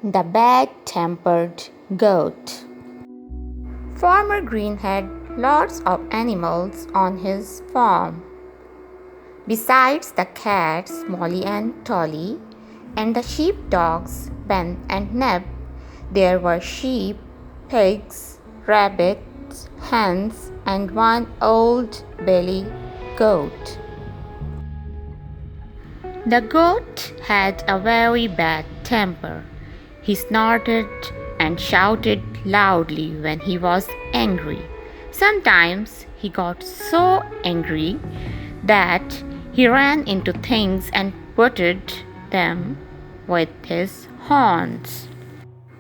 The Bad-Tempered Goat. Farmer Green had lots of animals on his farm. Besides the cats Molly and Tolly, and the sheepdogs Ben and Neb, there were sheep, pigs, rabbits, hens, and one old billy goat. The goat had a very bad temper. He snorted and shouted loudly when he was angry. Sometimes he got so angry that he ran into things and butted them with his horns.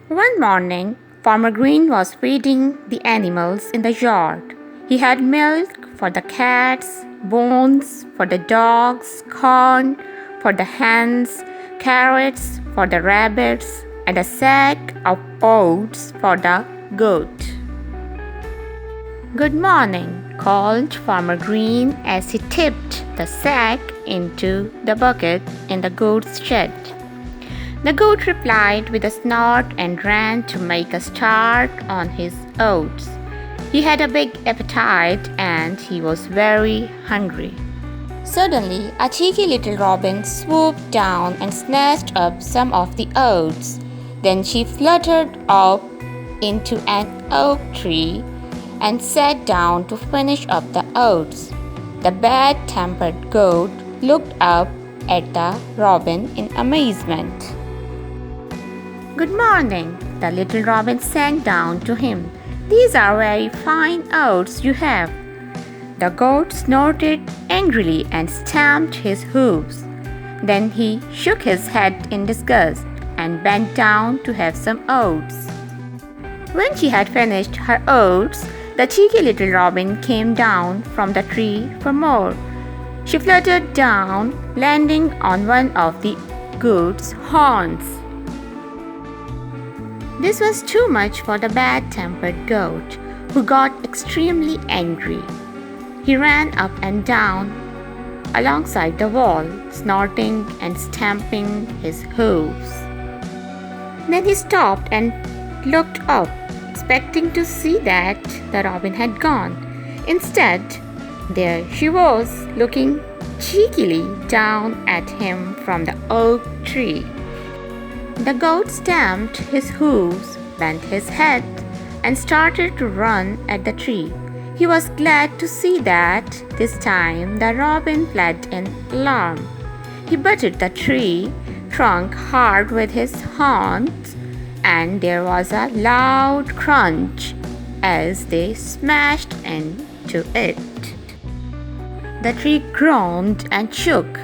One morning, Farmer Green was feeding the animals in the yard. He had milk for the cats, bones for the dogs, corn for the hens, carrots for the rabbits, and a sack of oats for the goat. "Good morning," called Farmer Green as he tipped the sack into the bucket in the goat's shed. The goat replied with a snort and ran to make a start on his oats. He had a big appetite and he was very hungry. Suddenly, a cheeky little robin swooped down and snatched up some of the oats. Then she fluttered up into an oak tree and sat down to finish up the oats. The bad-tempered goat looked up at the robin in amazement. "Good morning," the little robin sang down to him. "These are very fine oats you have." The goat snorted angrily and stamped his hooves. Then he shook his head in disgust and bent down to have some oats. When she had finished her oats, the cheeky little robin came down from the tree for more. She fluttered down, landing on one of the goat's horns. This was too much for the bad-tempered goat, who got extremely angry. He ran up and down alongside the wall, snorting and stamping his hooves. Then he stopped and looked up, expecting to see that the robin had gone. Instead, there she was, looking cheekily down at him from the oak tree. The goat stamped his hooves, bent his head, and started to run at the tree. He was glad to see that this time the robin fled in alarm. He butted the tree trunk hard with his horns, and there was a loud crunch as they smashed into it. The tree groaned and shook,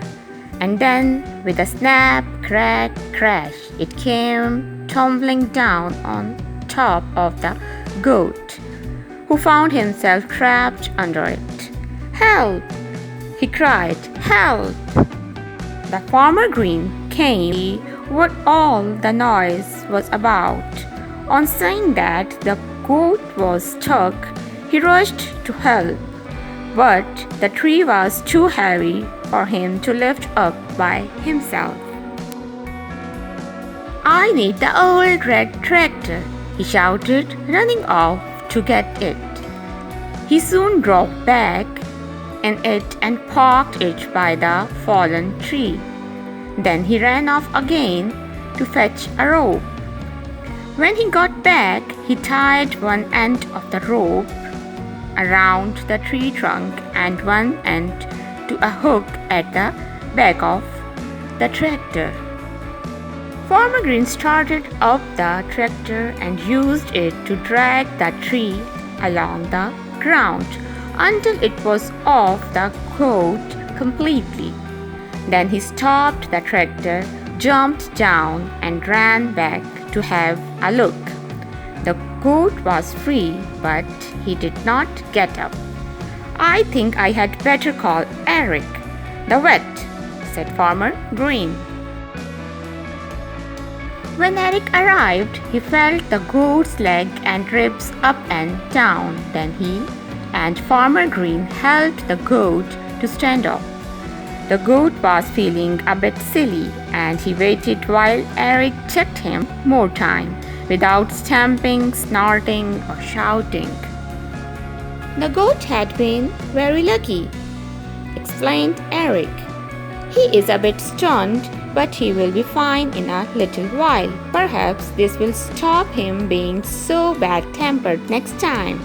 and then, with a snap, crack, crash, it came tumbling down on top of the goat, who found himself trapped under it. "Help!" he cried. "Help!" The Farmer Green came to see what all the noise was about. On seeing that the goat was stuck, he rushed to help, but the tree was too heavy for him to lift up by himself. "I need the old red tractor," he shouted, running off to get it. He soon drove back in it and parked it by the fallen tree. Then he ran off again to fetch a rope. When he got back, he tied one end of the rope around the tree trunk and one end to a hook at the back of the tractor. Farmer Green started up the tractor and used it to drag the tree along the ground until it was off the goat completely. Then he stopped the tractor, jumped down, and ran back to have a look. The goat was free, but he did not get up. "I think I had better call Eric, the vet," said Farmer Green. When Eric arrived, he felt the goat's leg and ribs up and down. Then he and Farmer Green helped the goat to stand up. The goat was feeling a bit silly and he waited while Eric checked him more time without stamping, snorting, or shouting. The goat had been very lucky, explained Eric. He is a bit stunned, but he will be fine in a little while. Perhaps this will stop him being so bad-tempered next time,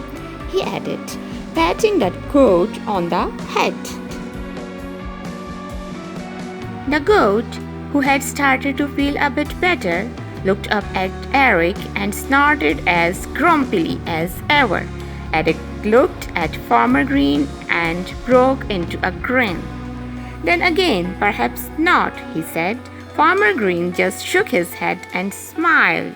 he added, patting the goat on the head. The goat, who had started to feel a bit better, looked up at Eric and snorted as grumpily as ever. Eric looked at Farmer Green and broke into a grin. Then again, perhaps not, he said. Farmer Green just shook his head and smiled.